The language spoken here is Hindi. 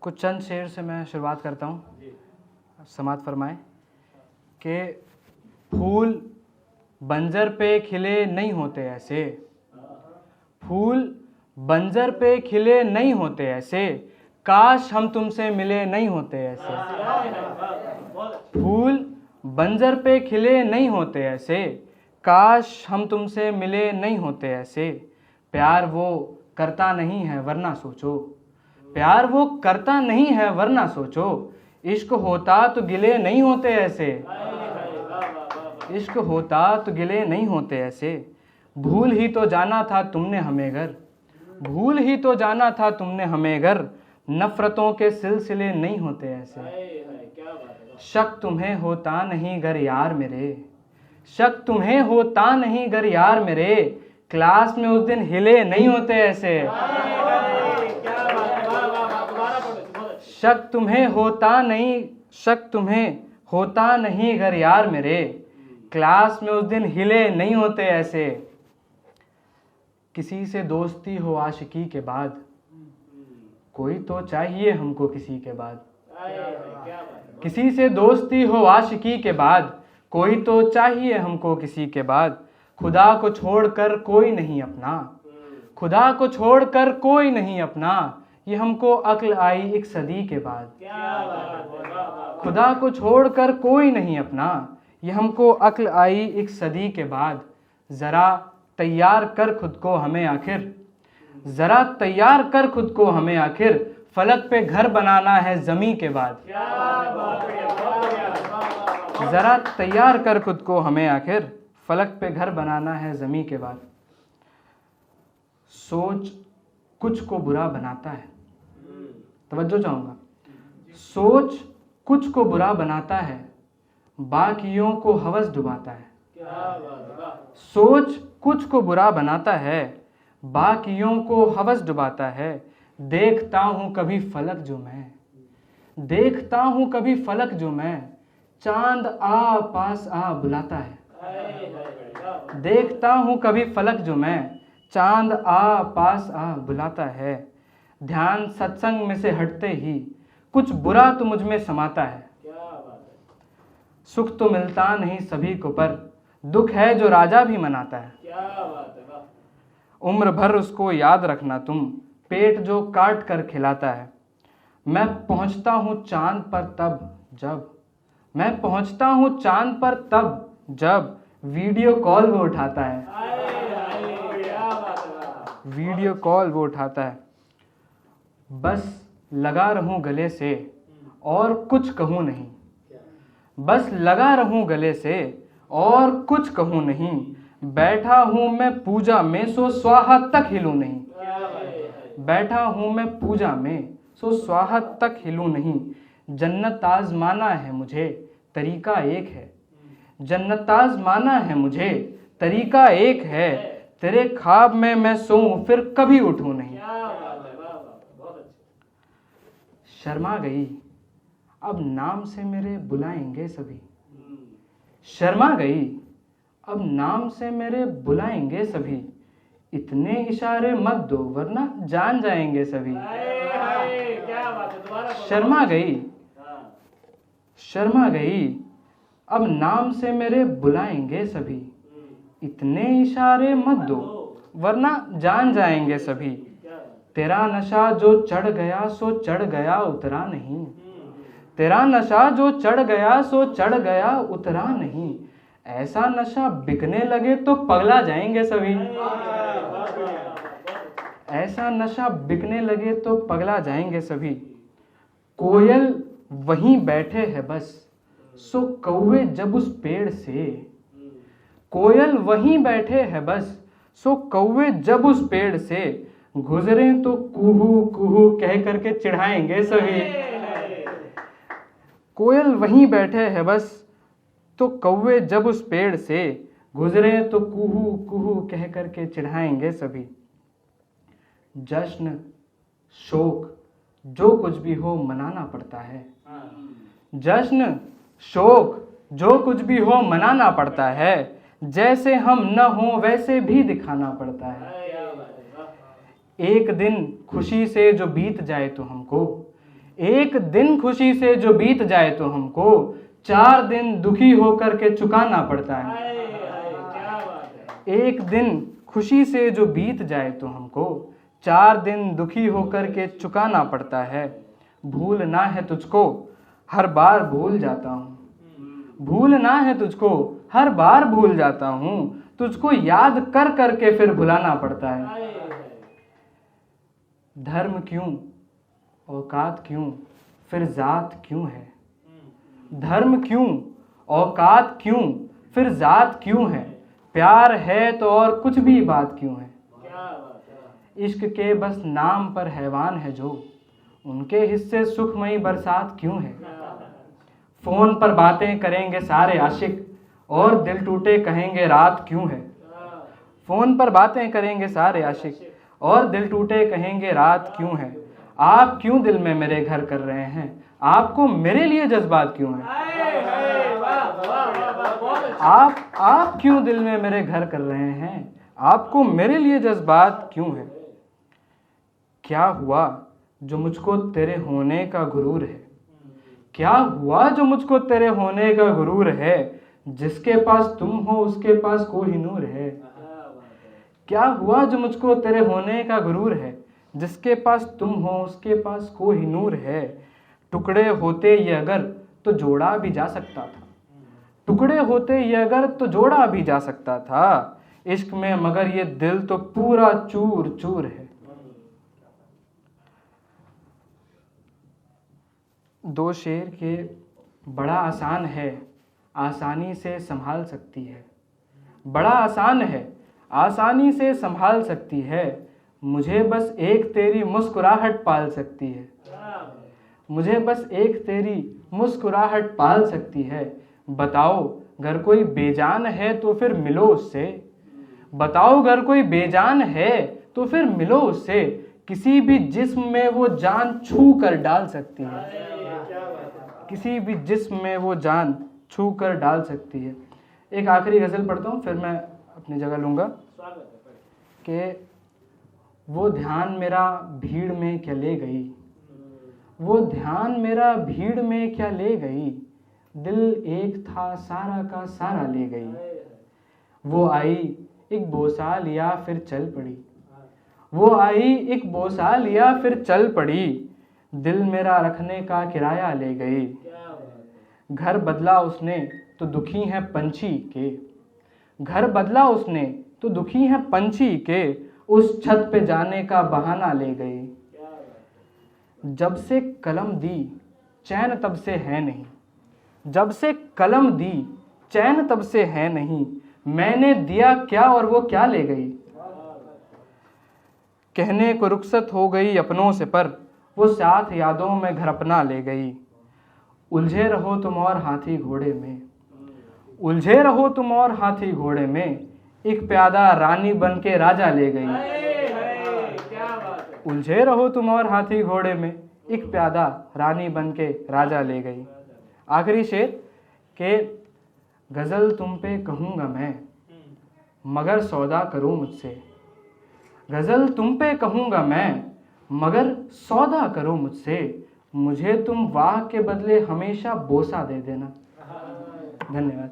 कुछ चंद शेर से मैं शुरुआत करता हूँ। समात फरमाएं कि फूल बंजर पे खिले नहीं होते ऐसे, फूल बंजर पे खिले नहीं होते ऐसे, काश हम तुमसे मिले नहीं होते ऐसे। फूल बंजर पे खिले नहीं होते ऐसे, काश हम तुमसे मिले नहीं होते ऐसे। प्यार वो करता नहीं है वरना सोचो, प्यार वो करता नहीं है वरना सोचो, इश्क होता तो गिले नहीं होते ऐसे, इश्क होता तो गिले नहीं होते ऐसे। भूल ही तो जाना था तुमने हमें घर, भूल ही तो जाना था तुमने हमें घर, नफरतों के सिलसिले नहीं होते ऐसे। शक तुम्हें होता नहीं गर यार मेरे, शक तुम्हें होता नहीं गर यार मेरे, क्लास में उस दिन हिले नहीं होते ऐसे। शक तुम्हें होता नहीं, शक तुम्हें होता नहीं गर यार मेरे, क्लास में उस दिन हिले नहीं होते ऐसे। किसी से दोस्ती हो आशिकी के बाद, कोई तो चाहिए हमको किसी के बाद। किसी से दोस्ती हो आशिकी के बाद, कोई तो चाहिए हमको किसी के बाद। खुदा को छोड़कर कोई नहीं अपना, खुदा को छोड़कर कोई नहीं अपना, ये हमको अक्ल आई एक सदी के बाद। खुदा को छोड़कर कोई नहीं अपना, ये हमको अक्ल आई एक सदी के बाद। ज़रा तैयार कर खुद को हमें आखिर, ज़रा तैयार कर खुद को हमें आखिर, फलक पे घर बनाना है ज़मीं के बाद। ज़रा तैयार कर खुद को हमें आखिर, फलक पे घर बनाना है ज़मीं के बाद। सोच कुछ को बुरा बनाता है, तवज्जो चाहूँगा। सोच कुछ को बुरा बनाता है, बाकियों को हवस डुबाता है। सोच कुछ को बुरा बनाता है, बाकियों को हवस डुबाता है। देखता हूँ कभी फलक जो मैं, देखता हूँ कभी फलक जो मैं, चांद आ पास आ बुलाता है। देखता हूँ कभी फलक जो मैं, चांद आ पास आ बुलाता है। ध्यान सत्संग में से हटते ही कुछ बुरा तो मुझ में समाता है। सुख तो मिलता नहीं सभी को, पर दुख है जो राजा भी मनाता है। उम्र भर उसको याद रखना तुम, पेट जो काट कर खिलाता है। मैं पहुंचता हूँ चांद पर तब जब, मैं पहुंचता हूँ चांद पर तब जब वीडियो कॉल वो उठाता है। वीडियो कॉल वो उठाता है। बस लगा रहूं गले से और कुछ कहूं नहीं, बस लगा रहूं गले से और कुछ कहूं नहीं। बैठा हूं मैं पूजा में सो स्वाहा तक हिलूं नहीं, बैठा हूं मैं पूजा में सो स्वाहा तक हिलूं नहीं। जन्नत आजमाना है मुझे तरीका एक है, जन्नत आजमाना है मुझे तरीका एक है। तेरे ख्वाब में मैं सोऊं फिर कभी उठूं नहीं। शर्मा गई अब नाम से मेरे बुलाएंगे सभी, शर्मा गई अब नाम से मेरे बुलाएंगे सभी। इतने इशारे मत दो वरना जान जाएंगे सभी। शर्मा गई, शर्मा गई अब नाम से मेरे बुलाएंगे सभी। इतने इशारे मत दो वरना जान जाएंगे सभी। तेरा नशा जो चढ़ गया सो चढ़ गया उतरा नहीं, तेरा नशा जो चढ़ गया सो चढ़ गया उतरा नहीं। ऐसा नशा बिकने लगे तो पगला जाएंगे सभी, ऐसा नशा बिकने लगे तो पगला जाएंगे सभी। कोयल वहीं बैठे है बस सो कौवे जब उस पेड़ से, कोयल वहीं बैठे है बस सो कौवे जब उस पेड़ से। गुजरे तो कुहू कुहू कह करके चिढ़ाएंगे सभी। कोयल वहीं बैठे है बस तो कौवे जब उस पेड़ से, गुजरे तो कुहू कुहू कह करके चिढ़ाएंगे सभी। जश्न शोक जो कुछ भी हो मनाना पड़ता है, जश्न शोक जो कुछ भी हो मनाना पड़ता है। जैसे हम न हो वैसे भी दिखाना पड़ता है। एक दिन खुशी से जो बीत जाए तो हमको, एक दिन खुशी से जो बीत जाए तो हमको 4 दिन दुखी होकर के चुकाना पड़ता है। एक दिन खुशी से जो बीत जाए तो हमको 4 दिन दुखी होकर के चुकाना पड़ता है। भूलना है तुझको हर बार भूल जाता हूँ, भूलना है तुझको हर बार भूल जाता हूँ, तुझको याद कर कर के फिर भुलाना पड़ता है। धर्म क्यों, औकात क्यों, फिर जात क्यों है? धर्म क्यों, औकात क्यों, फिर जात क्यों है? प्यार है तो और कुछ भी बात क्यों है? इश्क के बस नाम पर हैवान है जो, उनके हिस्से सुखमयी बरसात क्यों है? फोन पर बातें करेंगे सारे आशिक और दिल टूटे कहेंगे रात क्यों है? फोन पर बातें करेंगे सारे आशिक और दिल टूटे कहेंगे रात क्यों है? आप क्यों दिल में मेरे घर कर रहे हैं? आपको मेरे लिए जज्बात क्यों है? आप क्यों दिल में मेरे घर कर रहे हैं? आपको मेरे लिए जज्बात क्यों है? क्या हुआ जो मुझको तेरे होने का गुरूर है? क्या हुआ जो मुझको तेरे होने का गुरूर है? जिसके पास तुम हो उसके पास कोई नूर है। क्या हुआ जो मुझको तेरे होने का गुरूर है? जिसके पास तुम हो उसके पास कोई नूर है। टुकड़े होते ये अगर तो जोड़ा भी जा सकता था, टुकड़े होते ये अगर तो जोड़ा भी जा सकता था। इश्क में मगर ये दिल तो पूरा चूर चूर है। दो शेर के बड़ा आसान है, आसानी से संभाल सकती है। बड़ा आसान है, आसानी से संभाल सकती है। मुझे बस एक तेरी मुस्कुराहट पाल सकती है। मुझे बस एक तेरी मुस्कुराहट पाल सकती है। बताओ घर कोई बेजान है तो फिर मिलो उससे। बताओ घर कोई बेजान है तो फिर मिलो उससे। किसी भी जिस्म में वो जान छू कर डाल सकती है। किसी भी जिस्म में वो जान छू कर डाल सकती है। एक आखिरी गज़ल पढ़ता हूँ फिर मैं अपनी जगह लूँगा कि वो ध्यान मेरा भीड़ में क्या ले गई, वो ध्यान मेरा भीड़ में क्या ले गई। दिल एक था सारा का सारा ले गई। वो आई एक बोसा लिया फिर चल पड़ी। वो आई एक बोसा लिया फिर चल पड़ी। दिल मेरा रखने का किराया ले गई। घर बदला उसने तो दुखी हैं पंछी के। घर बदला उसने तो दुखी हैं पंछी के। उस छत पे जाने का बहाना ले गई। जब से कलम दी चैन तब से है नहीं। जब से कलम दी चैन तब से है नहीं। मैंने दिया क्या और वो क्या ले गई। कहने को रुखसत हो गई अपनों से पर वो साथ यादों में घर अपना ले गई। उलझे रहो तुम और हाथी घोड़े में। उलझे रहो तुम और हाथी घोड़े में। एक प्यादा रानी बन के राजा ले गई। उलझे रहो तुम और हाथी घोड़े में। एक प्यादा रानी बन के राजा ले गई। आखिरी शेर के गज़ल तुम पे कहूँगा मैं मगर सौदा करो मुझसे। गज़ल तुम पे कहूँगा मैं मगर सौदा करो मुझसे। मुझे तुम वाह के बदले हमेशा बोसा दे देना। धन्यवाद।